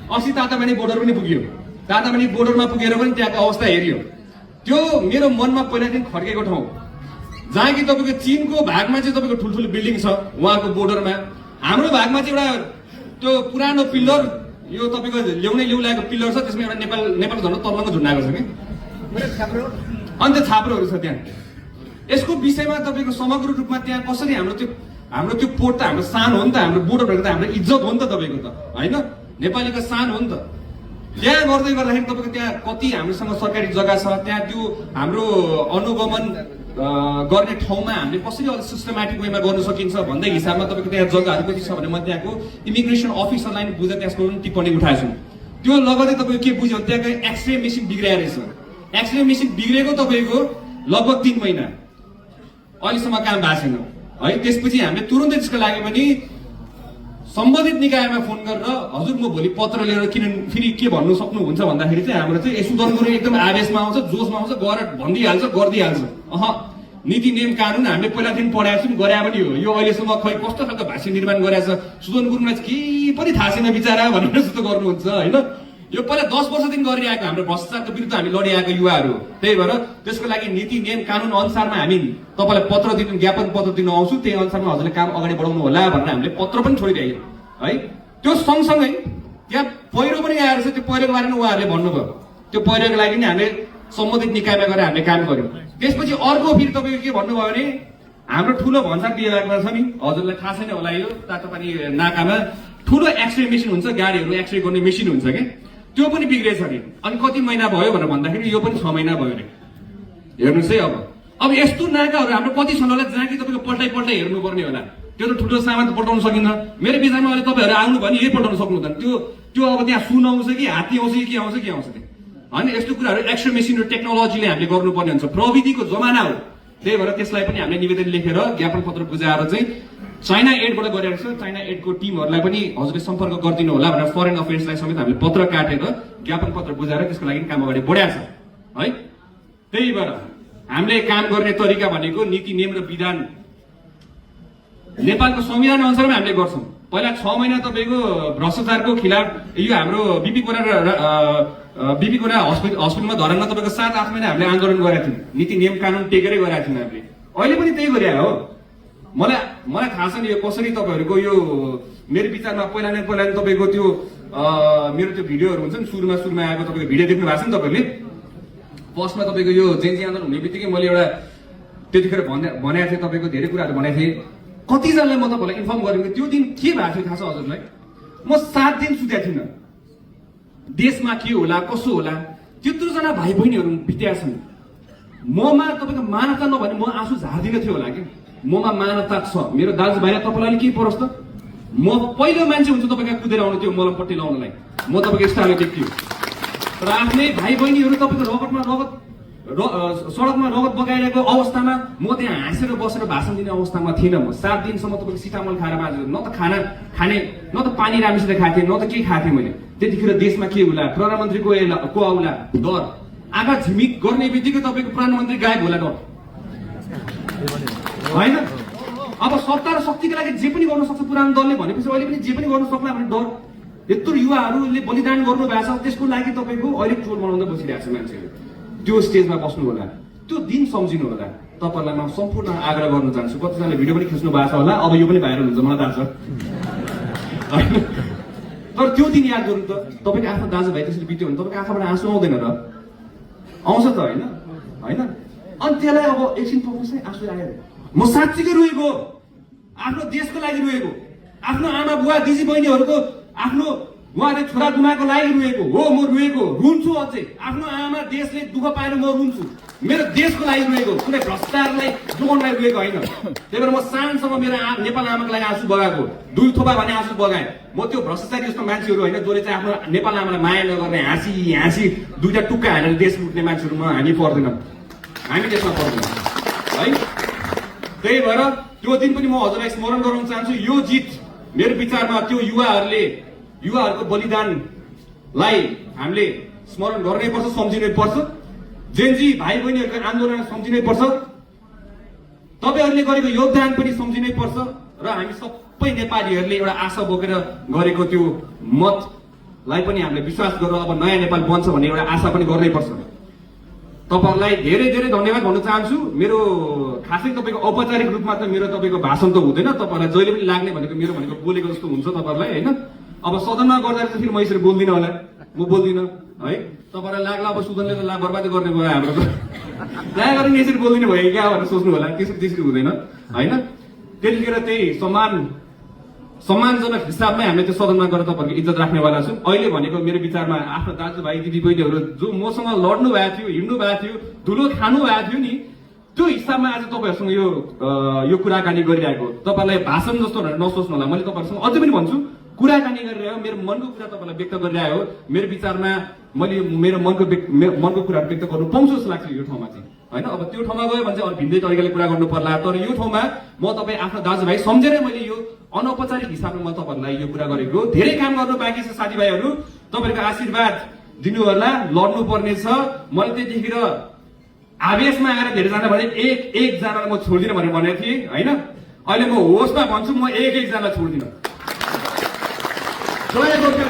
अस्ति तातामानी बोर्डर पनि पुग्यो। तातामानी बोर्डरमा पुगेर पनि त्यहाँको अवस्था हेरियो। त्यो मेरो मनमा पहिलादेखि खड्केको ठाउँ जहाँ कि तपाईँको चीनको भागमा चाहिँ तपाईँको ठुल्ठुलो बिल्डिङ छ उहाँको बोर्डरमा। हाम्रो भागमा चाहिँ एउटा त्यो पुरानो पिल्लर यो तपाईँको ल्याएको पिल्लर छ, त्यसमा एउटा नेपाल झन्डा तर्लङ्ग झुन्डाएको छ कि अनि त्यो छाप्रोहरू छ त्यहाँ। यसको विषयमा तपाईँको समग्र रूपमा त्यहाँ कसरी हाम्रो त्यो पोर्ट त हाम्रो सान हो नि त, हाम्रो बोर्डर भनेको त हाम्रो इज्जत हो नि त तपाईँको त होइन, नेपालीको सान हो नि त। त्यहाँ गर्दै गर्दाखेरि तपाईँको त्यहाँ कति हामीसँग सरकारी जग्गा छ, त्यहाँ त्यो हाम्रो अनुगमन गर्ने ठाउँमा हामीले कसरी अलिक सिस्टमेटिक वेमा गर्न सकिन्छ भन्ने हिसाबमा तपाईँको त्यहाँ जग्गाहरू कति छ भने म त्यहाँको इमिग्रेसन अफिसरलाई पनि बुझेर त्यसको पनि टिप्पणी उठाएको छु। त्यो लगतै तपाईँको के बुझ्यो, त्यहाँको एक्सरे मेसिन बिग्रिएको रहेछ। एक्सरे मेसिन बिग्रेको तपाईँको लगभग 3 महिना अहिलेसम्म काम भएको छैन है। त्यसपछि हामीले तुरन्तै त्यसको लागि पनि सम्बन्धित निकायमा फोन गरेर हजुर म भोलि पत्र लिएर किन फेरि के भन्नु सक्नुहुन्छ भन्दाखेरि चाहिँ हाम्रो चाहिँ सुदन गुरुङ एकदम आवेशमा आउँछ, जोसमा आउँछ, गएर भनिदिइहाल्छ, गरिदिइहाल्छ। नीति नियम कानुन हामीले पहिलादेखि पढाएको छौँ, गरे पनि हो। यो अहिलेसम्म खै कस्तो खालको भाषा निर्माण गरेछ सुदन गुरुङलाई चाहिँ केही पनि थाहा छैन बिचरा भनेर जस्तो गर्नुहुन्छ होइन। यो पहिला 10 वर्षदेखि गरिरहेको हाम्रो भ्रष्टाचारको विरुद्ध हामी लडिरहेको युवाहरू। त्यही भएर त्यसको लागि नीति नियम कानुन अनुसारमा हामी तपाईँलाई पत्र दिनु, ज्ञापन पत्र दिनु आउँछु, त्यही अनुसारमा हजुरले काम अगाडि बढाउनु होला भनेर हामीले पत्र पनि छोडिदियो है। त्यो सँगसँगै त्यहाँ पहिरो पनि आएर छ, त्यो पहिरोको बारेमा उहाँहरूले भन्नुभयो। त्यो पहिरोको लागि नि हामीले सम्बन्धित निकायमा गएर हामीले काम गर्यौँ। त्यसपछि अर्को फेरि तपाईँको के भन्नुभयो भने हाम्रो ठुलो भन्सार विभागमा छ नि, हजुरलाई थाहा छैन होला, यो तातोपानी नाकामा ठुलो एक्सरे मेसिन हुन्छ, गाडीहरू एक्सरे गर्ने मेसिन हुन्छ कि त्यो पनि बिग्रेछ अरे। अनि कति महिना भयो भनेर भन्दाखेरि यो पनि 6 महिना भयो अरे। हेर्नुहोस् है, अब यस्तो नाकाहरू हाम्रो कति छन् होला जहाँ कि तपाईँको पल्टाइ हेर्नुपर्ने होला। त्यो त ठुलो सामान त पल्टाउन सकिन्न। मेरो विचारमा अहिले तपाईँहरू आउनु भने यही पल्टाउन सक्नुहुँदैन। त्यो अब त्यहाँ सुन आउँछ कि हात्ती आउँछ कि के आउँछ त्यो होइन। यस्तो कुराहरू एक्सरे मेसिन र टेक्नोलोजीले हामीले गर्नुपर्ने हुन्छ, प्रविधिको जमाना हो। त्यही भएर त्यसलाई पनि हामीले निवेदन लेखेर ज्ञापन पत्र बुझाएर चाहिँ चाइना एडबाट गरेको छ, चाइना एडको टिमहरूलाई पनि हजुरले सम्पर्क गरिदिनु होला भनेर फरेन अफेयर्सलाई समेत हामीले पत्र काटेर ज्ञापन पत्र बुझाएर त्यसको लागि काम अगाडि बढाएको छ है। त्यही भएर हामीले काम गर्ने तरिका भनेको नीति नियम र विधान नेपालको संविधान अनुसारमा हामीले गर्छौँ। पहिला 6 महिना तपाईँको भ्रष्टाचारको खिलाफ यो हाम्रो बिपी कोरा हस्पिटलमा धरानमा तपाईँको 7-8 महिना हामीले आन्दोलन गरेका थियौँ, नीति नियम कानुन टेकेरै गरेका थियौँ हामीले। अहिले पनि त्यही गरे हो। मलाई थाहा छ नि यो कसरी तपाईँहरूको यो मेरो विचारमा पहिला नै तपाईँको त्यो मेरो त्यो भिडियोहरू हुन्छ नि, सुरुमा आएको तपाईँको भिडियो देख्नु भएको छ नि तपाईँले। फर्स्टमा तपाईँको यो जेन्जी आन्दोलन हुने बित्तिकै मैले एउटा त्यतिखेर भनेको थिएँ, तपाईँको धेरै कुराहरू भनेको थिएँ। कतिजनालाई म तपाईँलाई इन्फर्म गरेँ कि त्यो दिन के भएको थियो थाहा छ हजुरलाई? म 7 दिन सुतेको थिइनँ। देशमा के होला कसो होला त्यत्रोजना भाइ बहिनीहरू बितेका छन्। ममा तपाईँको मानवता नभने म आँसु झार्दिन थियो होला कि। ममा मानवता छ। मेरो दाजुभाइलाई तपाईँलाई के परोस् त? म पहिलो मान्छे हुन्छु तपाईँको कुदेर आउनु त्यो मलमपट्टि लाउनलाई। म तपाईँको स्टाइलले देख्थ्यो। तर आफ्नै भाइ बहिनीहरू तपाईँको सडकमा रगत बगाइरहेको अवस्थामा म त्यहाँ हाँसेर बसेर भाषण दिने अवस्थामा थिइनँ। म 7 दिनसम्म तपाईँको सिटामल खाएर बाँचेको, न त खाना खाने न त पानी राम्रोसित खाएको थिएँ, न त के खाएको थिएँ मैले। त्यतिखेर देशमा के होला, प्रधानमन्त्रीको आउला डर, आँखा झिमिक गर्ने बित्तिकै तपाईँको प्रधानमन्त्री गायब होला डर होइन। अब सत्ता र शक्तिको लागि जे पनि गर्न सक्छ पुरानो दलले भनेपछि अहिले पनि जे पनि गर्न सक्ला भन्ने डर। यत्रो युवाहरूले बलिदान गर्नु भएको छ, त्यसको लागि तपाईँको अहिले चोर बनाउँदै बसिरहेको छ मान्छेहरू। त्यो स्टेजमा बस्नु होला, त्यो दिन सम्झिनु होला। तपाईँलाई म सम्पूर्ण आग्रह गर्न चाहन्छु। कतिजनाले भिडियो पनि खिच्नु भएको छ होला, अब यो पनि भाइरल हुन्छ मलाई थाहा छ। तर त्यो दिन याद गर्नु त, तपाईँको आफ्नो दाजुभाइ त्यसरी बित्यो भने तपाईँको आँखाबाट आँसु आउँदैन र? आउँछ त होइन? अनि त्यसलाई अब एकछिन पकाउँछ आँसु आयो। म साँच्चीकै रोएको, आफ्नो देशको लागि रोएको, आफ्नो आमा बुवा दिदी बहिनीहरूको आफ्नो उहाँले छोरा गुमाएको लागि रोएको हो। म रोएको, रुन्छु अझै। आफ्नो आमा देशले दुःख पाएर म रुन्छु। मेरो देशको लागि रोएको, कुनै भ्रष्टाचारलाई जोगाउनलाई रोएको होइन। त्यही भएर म सानसम्म मेरो नेपाल आमाको लागि आँसु बगाएको, 2 थोपा भने आँसु बगाएँ। म त्यो भ्रष्टाचारी जस्तो मान्छेहरू होइन जसले चाहिँ आफ्नो नेपाल आमालाई माया नगर्ने, हाँसी 2टा टुक्का हालेर देश लुट्ने मान्छेहरूमा हामी पर्दैनौँ, हामी त्यसमा पर्दैनौँ है। त्यही भएर त्यो दिन पनि म हजुरलाई स्मरण गराउन चाहन्छु। यो जित मेरो विचारमा त्यो युवाहरूको बलिदानलाई हामीले स्मरण गर्नै पर्छ, सम्झिनै पर्छ। जेन्जी भाइ बहिनीहरूको आन्दोलन सम्झिनै पर्छ, तपाईँहरूले गरेको योगदान पनि सम्झिनै पर्छ। र हामी सबै नेपालीहरूले एउटा आशा बोकेर गरेको त्यो मत लाई पनि हामीले विश्वास गरेर अब नयाँ नेपाल बन्छ भन्ने एउटा आशा पनि गर्नै पर्छ। तपाईहरुलाई धेरै धेरै धन्यवाद भन्न चाहन्छु। मेरो खासै तपाईको औपचारिक रूपमा त मेरो तपाईको भाषण त हुँदैन, तपाईहरुलाई जहिले पनि लाग्ने भनेको मेरो भनेको बोलेको जस्तो हुन्छ तपाईहरुलाई हैन। अब सदनमा गर्दा चाहिँ फेरि म यसरी बोल्दिन होला, म बोल्दिन है। तपाईहरुलाई लाग्ला अब सुदनले त ला बर्बाद गर्ने भयो हाम्रो त दया गरेर यसरी बोल्दिन भयो क्या भनेर सोच्नु होला, त्यसरी हुँदैन हैन। त्यतिखेर त्यही सम्मानजनक हिसाबमै हामीले त्यो सदनमा गएर तपाईहरुको इज्जत राख्नेवाला छौँ। अहिले भनेको मेरो विचारमा आफ्नो दाजुभाइ दिदीबहिनीहरू जो मसँग लड्नु भएको थियो, हिँड्नु भएको थियो, धुलो खानु भएको थियो नि, त्यो हिसाबमा आज तपाईहरुसँग यो कुराकानी गरिरहेको। तपाईहरुलाई भाषण जस्तो भनेर नसोच्नु होला, मैले तपाईहरुसँग अझै पनि भन्छु कुराकानी गरिरहेको, मेरो मनको कुरा तपाईहरुलाई व्यक्त गरिरहेको हो। मेरो विचारमा मैले मेरो मनको कुरा व्यक्त गर्नु पाउँछु जस्तो लाग्छ यो ठाउँमा चाहिँ हैन। अब त्यो ठाउँमा गयो भने चाहिँ अलिक भिन्दै तरिकाले कुरा गर्नु पर्ला, तर यो ठाउँमा म तपाईँ आफ्नो दाजुभाइ सम्झेरै मैले यो अनौपचारिक हिसाबमा म तपाईहरुलाई यो कुरा गरेको। धेरै काम गर्नु बाँकी छ साथीभाइहरू, तपाईहरुको आशीर्वाद दिनु होला, लड्नु पर्ने छ। मैले त्यतिखेर आवेशमा आएर धेरैजना भने एकजनालाई म छोड्दिनँ भनेर भनेको थिएँ हैन। अहिले म होसमा भन्छु म एकजनालाई छोड्दिनँ। जय गोर्खा।